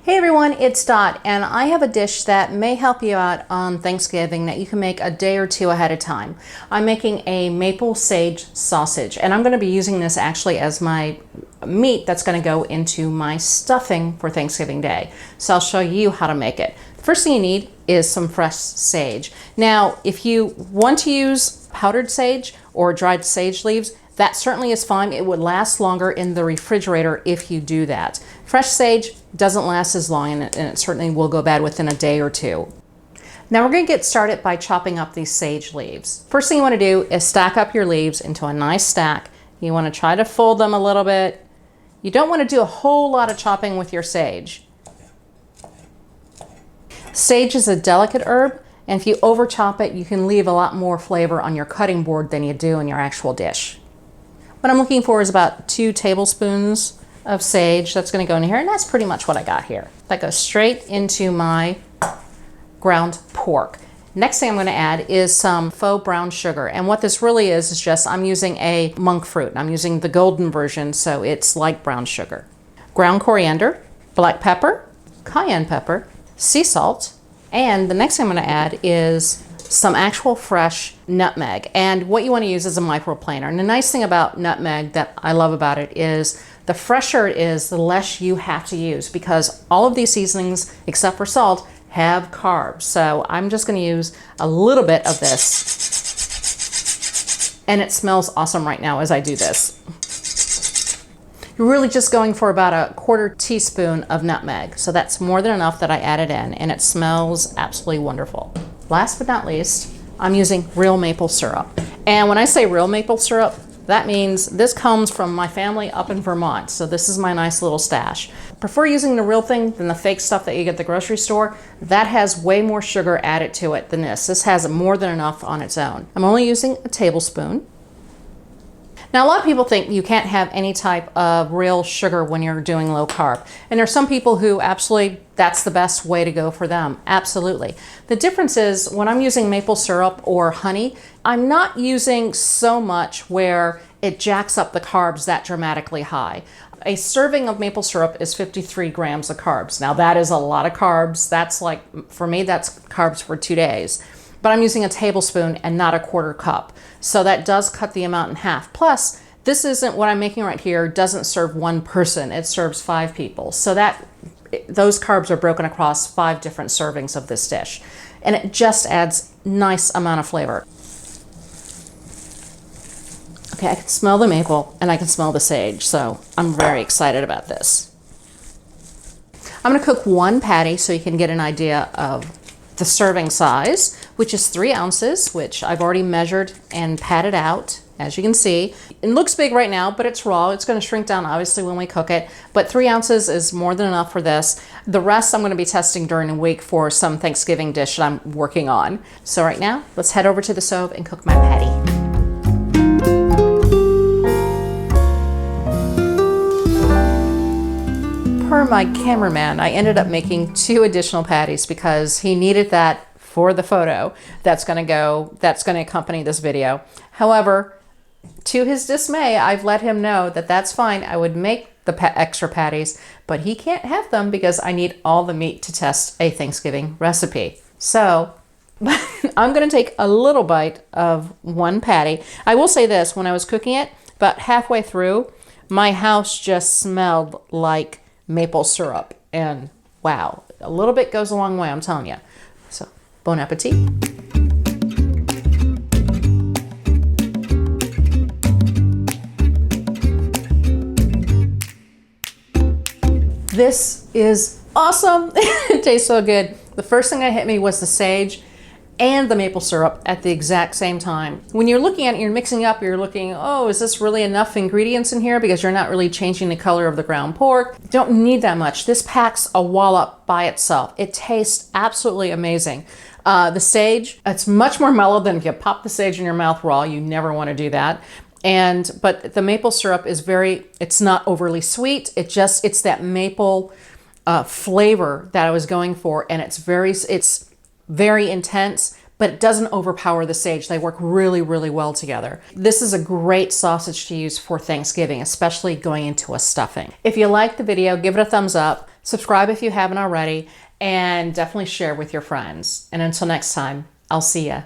Hey everyone, it's Dot, and I have a dish that may help you out on Thanksgiving that you can make a day or two ahead of time. I'm making a maple sage sausage, and I'm going to be using this actually as my meat that's going to go into my stuffing for Thanksgiving Day. So I'll show you how to make it. The first thing you need is some fresh sage. Now, if you want to use powdered sage or dried sage leaves, that certainly is fine. It would last longer in the refrigerator if you do that. Fresh sage doesn't last as long, and it certainly will go bad within a day or two. Now we're going to get started by chopping up these sage leaves. First thing you want to do is stack up your leaves into a nice stack. You want to try to fold them a little bit. You don't want to do a whole lot of chopping with your sage. Sage is a delicate herb, and if you over chop it, you can leave a lot more flavor on your cutting board than you do in your actual dish. What I'm looking for is about 2 tablespoons of sage. That's going to go in here, and that's pretty much what I got here. That goes straight into my ground pork. Next thing I'm going to add is some faux brown sugar, and what this really is just I'm using a monk fruit. I'm using the golden version, so it's like brown sugar. Ground coriander, black pepper, cayenne pepper, sea salt, and the next thing I'm going to add is some actual fresh nutmeg. And what you want to use is a microplaner. And the nice thing about nutmeg that I love about it is the fresher it is, the less you have to use, because all of these seasonings, except for salt, have carbs. So I'm just going to use a little bit of this. And it smells awesome right now as I do this. You're really just going for about a 1/4 teaspoon of nutmeg. So that's more than enough that I added in, and it smells absolutely wonderful. Last but not least, I'm using real maple syrup. And when I say real maple syrup, that means this comes from my family up in Vermont. So this is my nice little stash. I prefer using the real thing than the fake stuff that you get at the grocery store. That has way more sugar added to it than this. This has more than enough on its own. I'm only using a tablespoon. Now, a lot of people think you can't have any type of real sugar when you're doing low carb. And there's some people who absolutely, that's the best way to go for them. Absolutely. The difference is when I'm using maple syrup or honey, I'm not using so much where it jacks up the carbs that dramatically high. A serving of maple syrup is 53 grams of carbs. Now, that is a lot of carbs. That's like, for me, that's carbs for 2 days. But I'm using a tablespoon and not a 1/4 cup. So that does cut the amount in half. Plus, this isn't what I'm making right here, doesn't serve 1 person, it serves 5 people. So those carbs are broken across 5 different servings of this dish. And it just adds nice amount of flavor. Okay, I can smell the maple and I can smell the sage, so I'm very excited about this. I'm gonna cook 1 patty so you can get an idea of the serving size, which is 3 ounces, which I've already measured and patted out, as you can see. It looks big right now, but it's raw. It's going to shrink down, obviously, when we cook it, but 3 ounces is more than enough for this. The rest I'm going to be testing during the week for some Thanksgiving dish that I'm working on. So right now, let's head over to the stove and cook my patty. Per my cameraman, I ended up making 2 additional patties because he needed that for the photo that's going to accompany this video. However, to his dismay, I've let him know that that's fine. I would make the extra patties, but he can't have them because I need all the meat to test a Thanksgiving recipe. So I'm going to take a little bite of 1 patty. I will say this, when I was cooking it, about halfway through, my house just smelled like maple syrup, and wow, a little bit goes a long way, I'm telling you. So bon appetit. This is awesome. It tastes so good. The first thing that hit me was the sage and the maple syrup at the exact same time. When you're looking at it, you're mixing up, you're looking, oh, is this really enough ingredients in here? Because you're not really changing the color of the ground pork. You don't need that much. This packs a wallop by itself. It tastes absolutely amazing. The sage, it's much more mellow than if you pop the sage in your mouth raw. You never want to do that. But the maple syrup is it's not overly sweet. It's that maple flavor that I was going for, and it's very intense, but it doesn't overpower the sage. They work really, really well together. This is a great sausage to use for Thanksgiving, especially going into a stuffing. If you liked the video, give it a thumbs up. Subscribe if you haven't already, and definitely share with your friends. And until next time, I'll see ya.